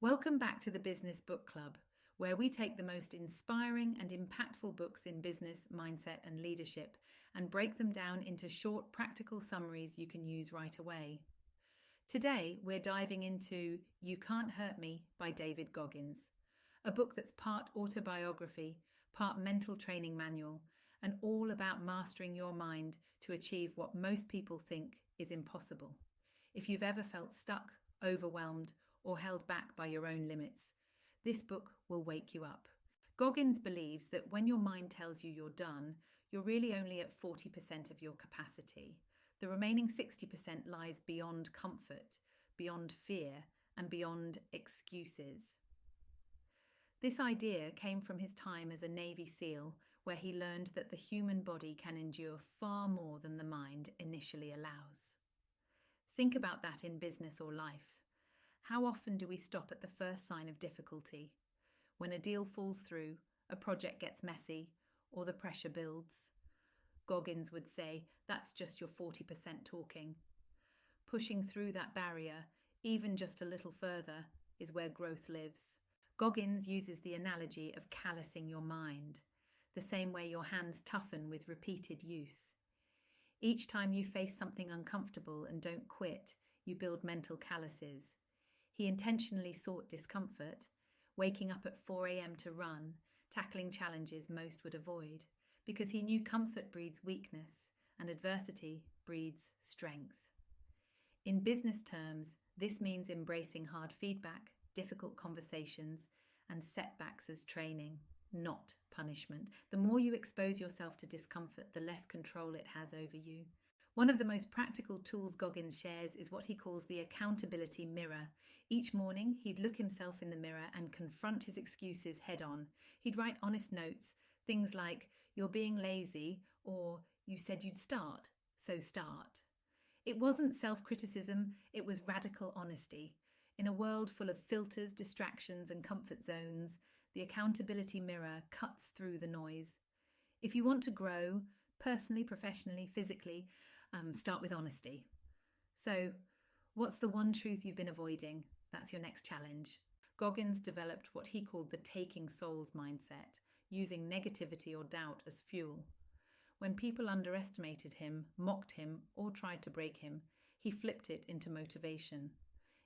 Welcome back to the Business Book Club, where we take the most inspiring and impactful books in business, mindset, and leadership and break them down into short, practical summaries you can use right away. Today, we're diving into You Can't Hurt Me by David Goggins, a book that's part autobiography, part mental training manual, and all about mastering your mind to achieve what most people think is impossible. If you've ever felt stuck, overwhelmed, or held back by your own limits, this book will wake you up. Goggins believes that when your mind tells you you're done, you're really only at 40% of your capacity. The remaining 60% lies beyond comfort, beyond fear, and beyond excuses. This idea came from his time as a Navy SEAL, where he learned that the human body can endure far more than the mind initially allows. Think about that in business or life. How often do we stop at the first sign of difficulty? When a deal falls through, a project gets messy, or the pressure builds? Goggins would say that's just your 40% talking. Pushing through that barrier, even just a little further, is where growth lives. Goggins uses the analogy of callusing your mind, the same way your hands toughen with repeated use. Each time you face something uncomfortable and don't quit, you build mental calluses. He intentionally sought discomfort, waking up at 4 a.m. to run, tackling challenges most would avoid, because he knew comfort breeds weakness and adversity breeds strength. In business terms, this means embracing hard feedback, difficult conversations, and setbacks as training, not punishment. The more you expose yourself to discomfort, the less control it has over you. One of the most practical tools Goggins shares is what he calls the accountability mirror. Each morning, he'd look himself in the mirror and confront his excuses head on. He'd write honest notes, things like, "You're being lazy," or "You said you'd start, so start." It wasn't self-criticism, it was radical honesty. In a world full of filters, distractions, and comfort zones, the accountability mirror cuts through the noise. If you want to grow, personally, professionally, physically, start with honesty. So, what's the one truth you've been avoiding? That's your next challenge. Goggins developed what he called the taking souls mindset, using negativity or doubt as fuel. When people underestimated him, mocked him, or tried to break him, he flipped it into motivation.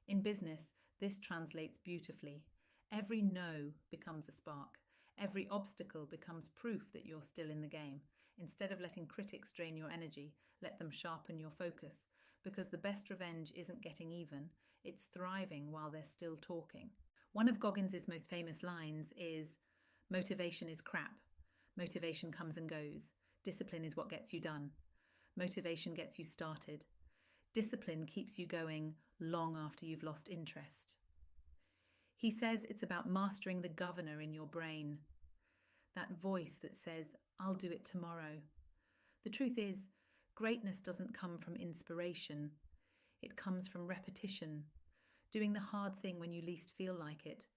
In business, this translates beautifully. Every no becomes a spark. Every obstacle becomes proof that you're still in the game. Instead of letting critics drain your energy, let them sharpen your focus, because the best revenge isn't getting even, it's thriving while they're still talking. One of Goggins' most famous lines is, "Motivation is crap. Motivation comes and goes. Discipline is what gets you done. Motivation gets you started. Discipline keeps you going long after you've lost interest." He says it's about mastering the governor in your brain, that voice that says, "I'll do it tomorrow." The truth is, greatness doesn't come from inspiration. It comes from repetition, doing the hard thing when you least feel like it.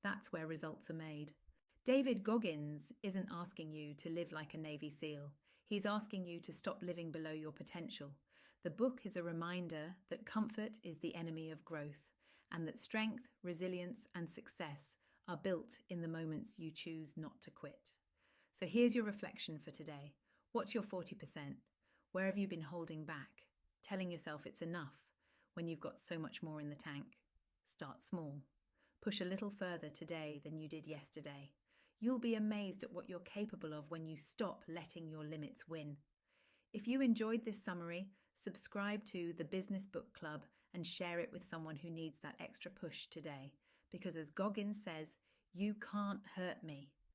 That's where results are made. David Goggins isn't asking you to live like a Navy SEAL. He's asking you to stop living below your potential. The book is a reminder that comfort is the enemy of growth, and that strength, resilience, and success are built in the moments you choose not to quit. So here's your reflection for today. What's your 40%? Where have you been holding back, telling yourself it's enough when you've got so much more in the tank? Start small. Push a little further today than you did yesterday. You'll be amazed at what you're capable of when you stop letting your limits win. If you enjoyed this summary, subscribe to the Business Book Club and share it with someone who needs that extra push today. Because as Goggins says, you can't hurt me.